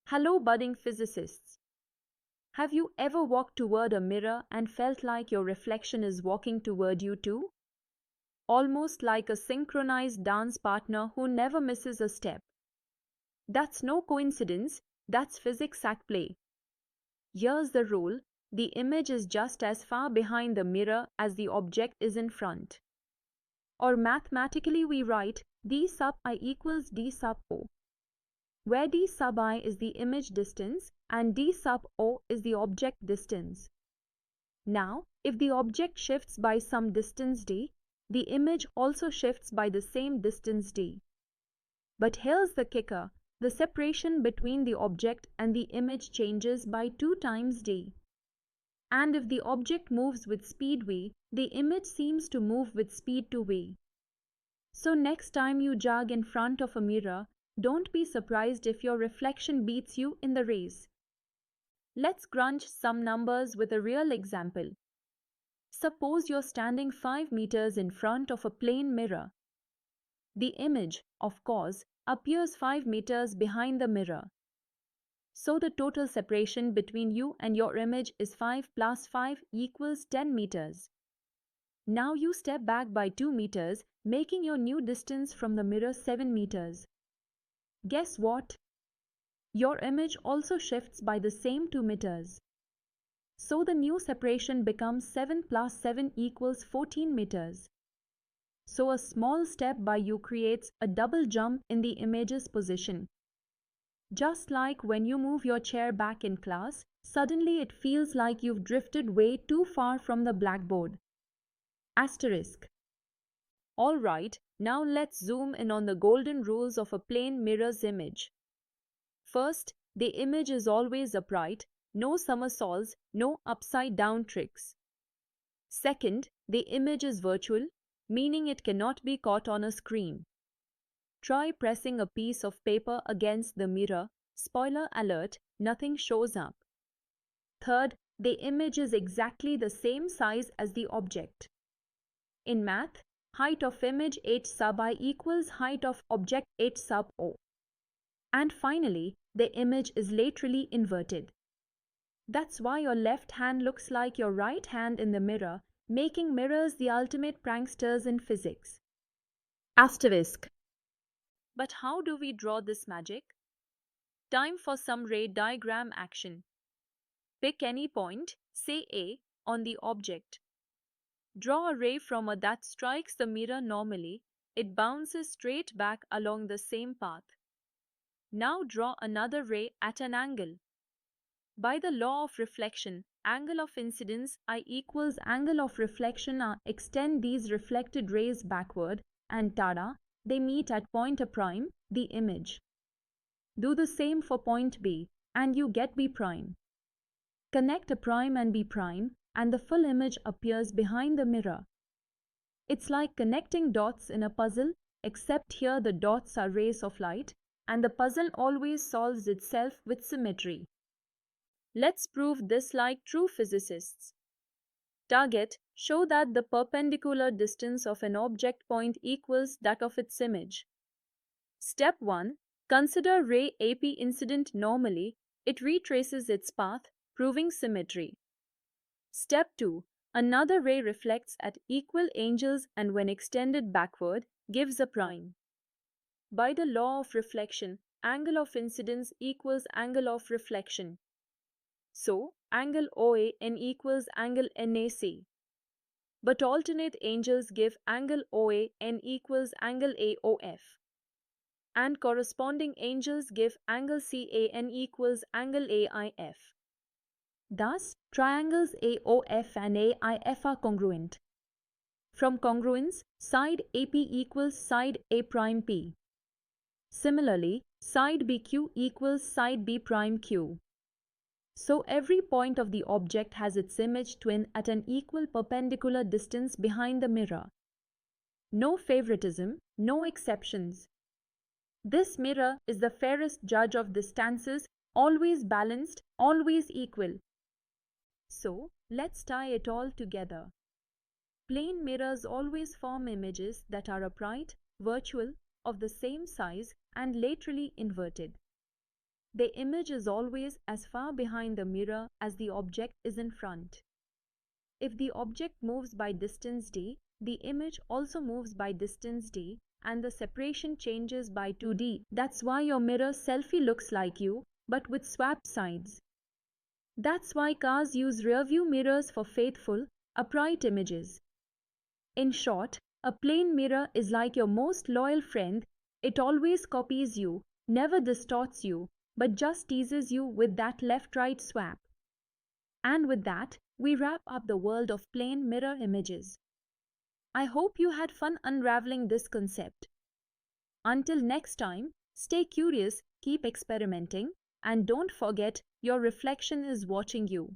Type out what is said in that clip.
Hello, budding physicists. Have you ever walked toward a mirror and felt like your reflection is walking toward you too? Almost like a synchronized dance partner who never misses a step. That's no coincidence, that's physics at play. Here's the rule: the image is just as far behind the mirror as the object is in front. Or mathematically we write d sub I equals d sub o, where d sub I is the image distance and d sub o is the object distance. Now, if the object shifts by some distance d, the image also shifts by the same distance d. But here's the kicker: the separation between the object and the image changes by 2 times d. And if the object moves with speed v, the image seems to move with speed 2v. So next time you jog in front of a mirror, don't be surprised if your reflection beats you in the race. Let's crunch some numbers with a real example. Suppose you're standing 5 meters in front of a plane mirror. The image, of course, appears 5 meters behind the mirror. So the total separation between you and your image is 5 plus 5 equals 10 meters. Now you step back by 2 meters, making your new distance from the mirror 7 meters. Guess what? Your image also shifts by the same 2 meters. So the new separation becomes 7 plus 7 equals 14 meters. So a small step by you creates a double jump in the image's position. Just like when you move your chair back in class, suddenly it feels like you've drifted way too far from the blackboard. Asterisk. Alright, now let's zoom in on the golden rules of a plane mirror's image. First, the image is always upright, no somersaults, no upside down tricks. Second, the image is virtual, meaning it cannot be caught on a screen. Try pressing a piece of paper against the mirror. Spoiler alert, nothing shows up. Third, the image is exactly the same size as the object. In math, height of image h sub I equals height of object h sub o. And finally, the image is laterally inverted. That's why your left hand looks like your right hand in the mirror, making mirrors the ultimate pranksters in physics. Asterisk. But how do we draw this magic? Time for some ray diagram action. Pick any point, say A, on the object. Draw a ray from a that strikes the mirror normally. It bounces straight back along the same path. Now draw another ray at an angle. By the law of reflection, angle of incidence I equals angle of reflection extend these reflected rays backward, and tada, they meet at point A prime, the image. Do the same for point B, and you get B prime. Connect A prime and B prime, and the full image appears behind the mirror. It's like connecting dots in a puzzle, except here the dots are rays of light, and the puzzle always solves itself with symmetry. Let's prove this like true physicists. Target: show that the perpendicular distance of an object point equals that of its image. Step 1. Consider ray AP incident normally. It retraces its path, proving symmetry. Step 2. Another ray reflects at equal angles and when extended backward, gives a prime. By the law of reflection, angle of incidence equals angle of reflection. So, angle OAN equals angle NAC. But alternate angles give angle OAN equals angle AOF. And corresponding angles give angle CAN equals angle AIF. Thus, triangles AOF and AIF are congruent. From congruence, side AP equals side A prime P. Similarly, side BQ equals side B prime Q. So every point of the object has its image twin at an equal perpendicular distance behind the mirror. No favoritism, no exceptions. This mirror is the fairest judge of distances, always balanced, always equal. So, let's tie it all together. Plane mirrors always form images that are upright, virtual, of the same size, and laterally inverted. the image is always as far behind the mirror as the object is in front. If the object moves by distance d, the image also moves by distance d, and the separation changes by 2d. That's why your mirror selfie looks like you, but with swapped sides. That's why cars use rearview mirrors for faithful, upright images. In short, a plane mirror is like your most loyal friend. It always copies you, never distorts you, but just teases you with that left-right swap. And with that, we wrap up the world of plane mirror images. I hope you had fun unraveling this concept. Until next time, stay curious, keep experimenting, and don't forget your reflection is watching you.